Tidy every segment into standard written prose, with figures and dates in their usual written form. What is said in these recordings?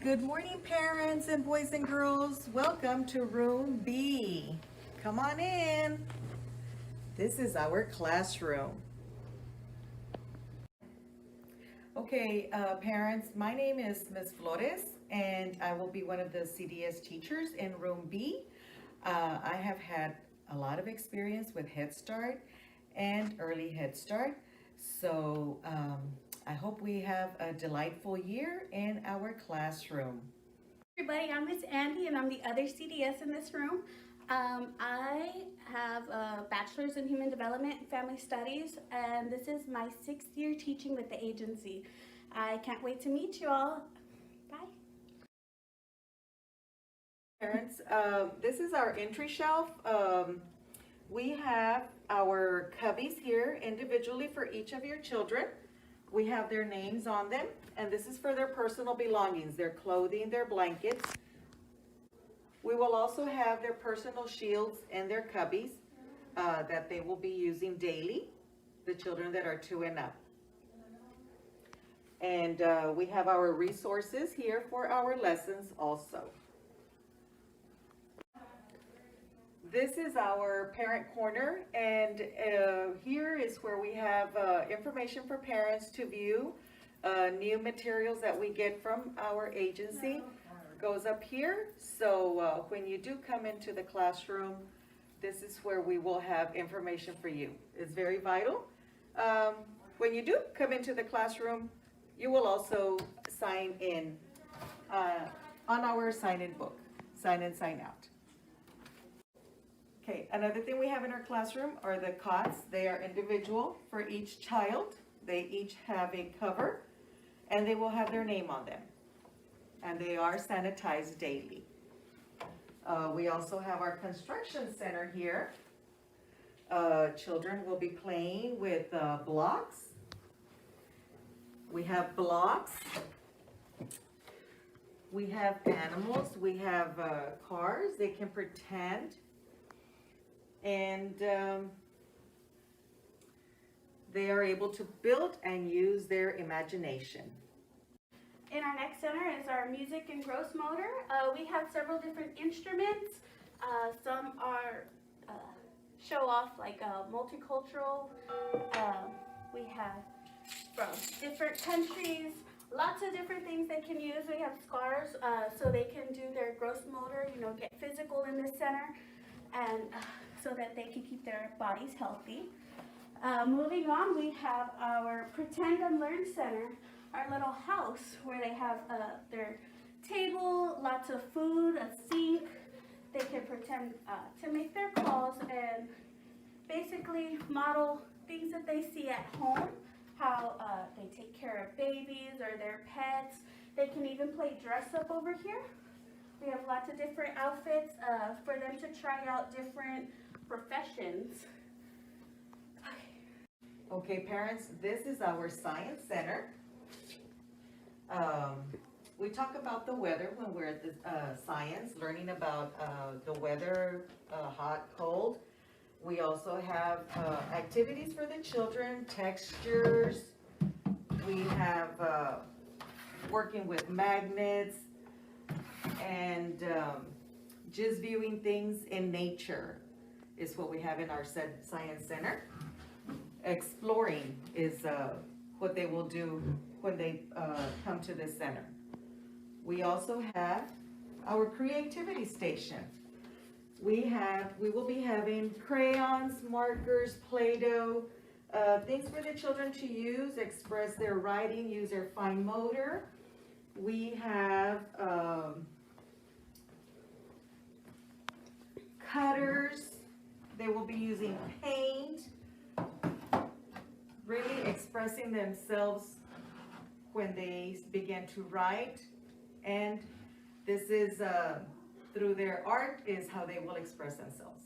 Good morning, parents and boys and girls. Welcome to room B. Come on in. This is our classroom. Okay, parents, my name is Ms. Flores, and I will be one of the CDS teachers in room B. I have had a lot of experience with Head Start and Early Head Start, so I hope we have a delightful year in our classroom. Everybody, I'm Miss Andy and I'm the other CDS in this room. I have a bachelor's in human development and family studies, and this is my 6th year teaching with the agency. I can't wait to meet you all. Bye. Parents, this is our entry shelf. We have our cubbies here individually for each of your children. We have their names on them, and this is for their personal belongings, their clothing, their blankets. We will also have their personal shields and their cubbies that they will be using daily, the children that are 2 and up. And we have our resources here for our lessons also. This is our parent corner, and here is where we have information for parents to view. New materials that we get from our agency goes up here. So when you do come into the classroom, this is where we will have information for you. It's very vital. When you do come into the classroom, you will also sign in on our sign-in book, sign in, sign out. Okay, another thing we have in our classroom are the cots. They are individual for each child. They each have a cover, and they will have their name on them. And they are sanitized daily. We also have our construction center here. Children will be playing with blocks. We have blocks. We have animals. We have cars. They can pretend. And they are able to build and use their imagination. In our next center is our music and gross motor. We have several different instruments. Some are show off like multicultural. We have from different countries, lots of different things they can use. We have scars so they can do their gross motor, get physical in this center, and so that they can keep their bodies healthy. Moving on, we have our Pretend and Learn Center, our little house where they have their table, lots of food, a sink. They can pretend to make their calls and basically model things that they see at home, how they take care of babies or their pets. They can even play dress up over here. We have lots of different outfits for them to try out different professions. Okay, parents, this is our science center. We talk about the weather when we're at the science, learning about the weather, hot, cold. We also have activities for the children, textures. We have working with magnets and just viewing things in nature is what we have in our science center. Exploring is what they will do when they come to this center. We also have our creativity station. We will be having crayons, markers, Play-Doh, things for the children to use, express their writing, use their fine motor. We have cutters. They will be using paint, really expressing themselves when they begin to write. And this is through their art is how they will express themselves.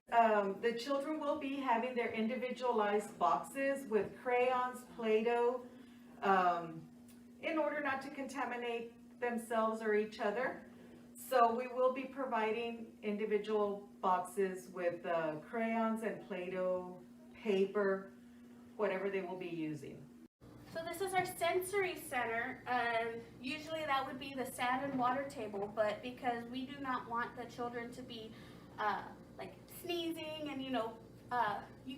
The children will be having their individualized boxes with crayons, Play-Doh, in order not to contaminate themselves or each other. So we will be providing individual boxes with crayons and Play-Doh, paper, whatever they will be using. So this is our sensory center. Usually that would be the sand and water table, but because we do not want the children to be like sneezing and you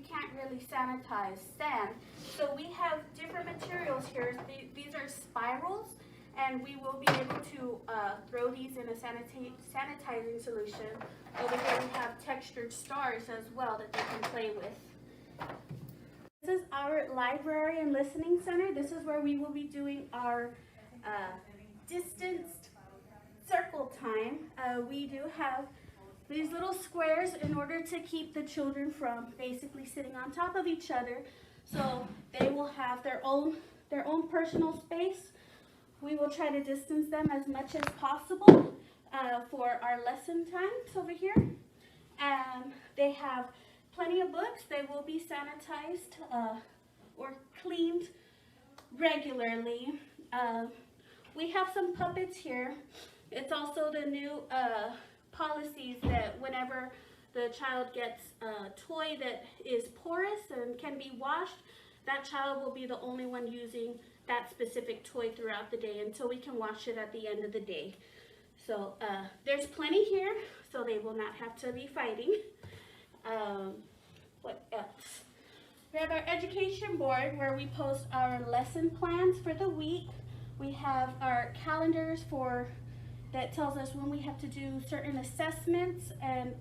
can't really sanitize sand. So we have different materials here. These are spirals, and we will be able to throw these in a sanitizing solution. Over here we have textured stars as well that they can play with. This is our library and listening center. This is where we will be doing our distanced circle time. We do have these little squares in order to keep the children from basically sitting on top of each other. So they will have their own personal space. We will try to distance them as much as possible for our lesson times over here. They have plenty of books. They will be sanitized or cleaned regularly. We have some puppets here. It's also the new policies that whenever the child gets a toy that is porous and can be washed, that child will be the only one using that specific toy throughout the day until we can wash it at the end of the day. So there's plenty here, so they will not have to be fighting. What else? We have our education board where we post our lesson plans for the week. We have our calendars that tells us when we have to do certain assessments, and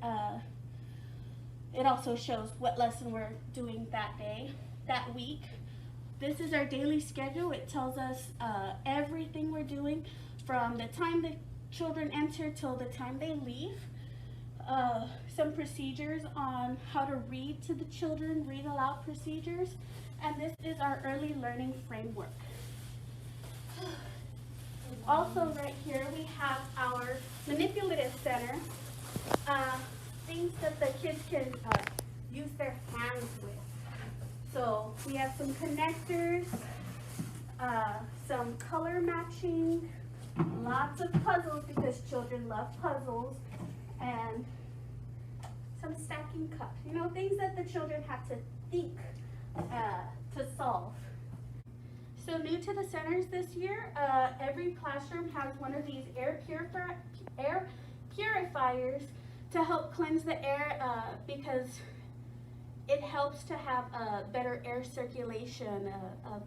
it also shows what lesson we're doing that week. This is our daily schedule. It tells us everything we're doing from the time the children enter till the time they leave. Some procedures on how to read to the children, read aloud procedures, and this is our early learning framework. Also right here we have our manipulative center, things that the kids can use their hands with. So we have some connectors, some color matching, lots of puzzles because children love puzzles, and some stacking cups, things that the children have to think to solve. So new to the centers this year, every classroom has one of these air purifiers to help cleanse the air because it helps to have a better air circulation, a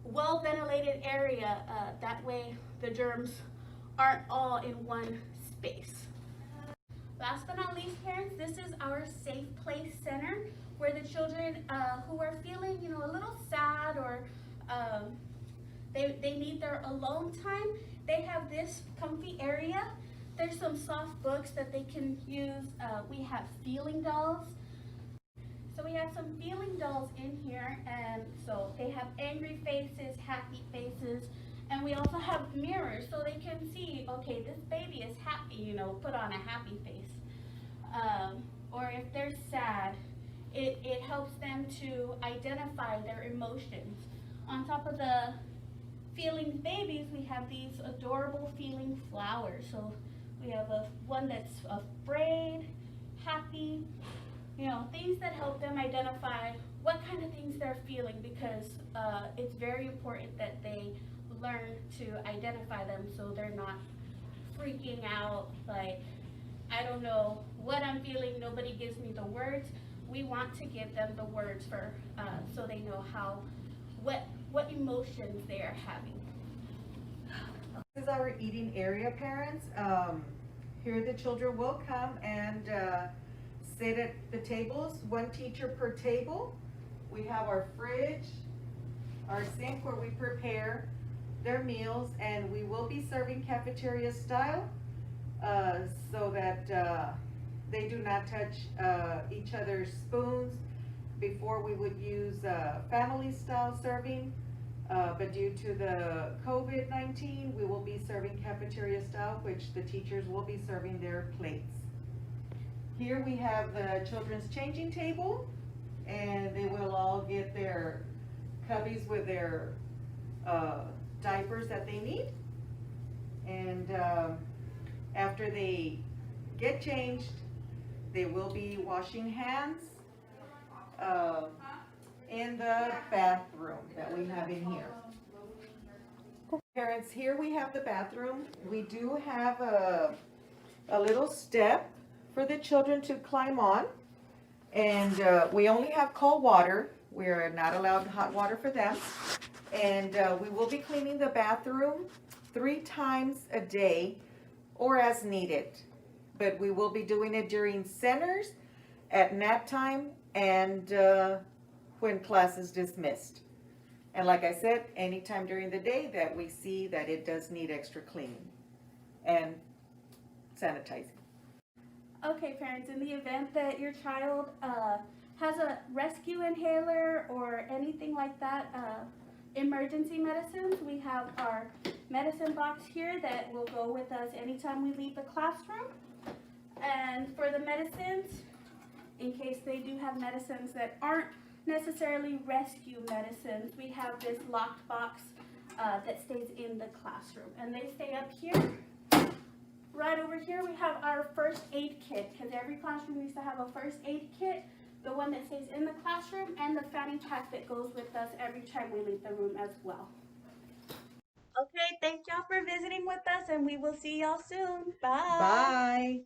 well-ventilated area. That way the germs aren't all in one space. Last but not least, parents, this is our Safe Place Center where the children who are feeling, a little sad or they need their alone time, they have this comfy area. There's some soft books that they can use. We have feeling dolls. So we have some feeling dolls in here, and so they have angry faces, happy faces, and we also have mirrors so they can see, okay, this baby is happy, put on a happy face. Or if they're sad, it helps them to identify their emotions. On top of the feeling babies, we have these adorable feeling flowers. So we have one that's afraid, happy, things that help them identify what kind of things they're feeling, because it's very important that they learn to identify them so they're not freaking out like, I don't know what I'm feeling, nobody gives me the words. We want to give them the words so they know what emotions they are having. This is our eating area, parents. Here the children will come and sit at the tables, one teacher per table. We have our fridge, our sink where we prepare their meals, and we will be serving cafeteria style so that they do not touch each other's spoons. Before we would use family style serving, but due to the COVID-19, we will be serving cafeteria style, which the teachers will be serving their plates. Here we have the children's changing table, and they will all get their cubbies with their diapers that they need. And after they get changed, they will be washing hands in the bathroom that we have in here. Parents, here we have the bathroom. We do have a little step for the children to climb on. And we only have cold water. We're not allowed hot water for them. And we will be cleaning the bathroom 3 times a day or as needed. But we will be doing it during centers, at nap time, and when class is dismissed. And like I said, anytime during the day that we see that it does need extra cleaning and sanitizing. Okay, parents, in the event that your child has a rescue inhaler or anything like that, emergency medicines, we have our medicine box here that will go with us anytime we leave the classroom. And for the medicines, in case they do have medicines that aren't necessarily rescue medicines, we have this locked box that stays in the classroom. And they stay up here. Right over here we have our first aid kit, because every classroom used to have a first aid kit, the one that stays in the classroom, and the fanny pack that goes with us every time we leave the room as well. Okay, thank y'all for visiting with us, and we will see y'all soon. Bye. Bye.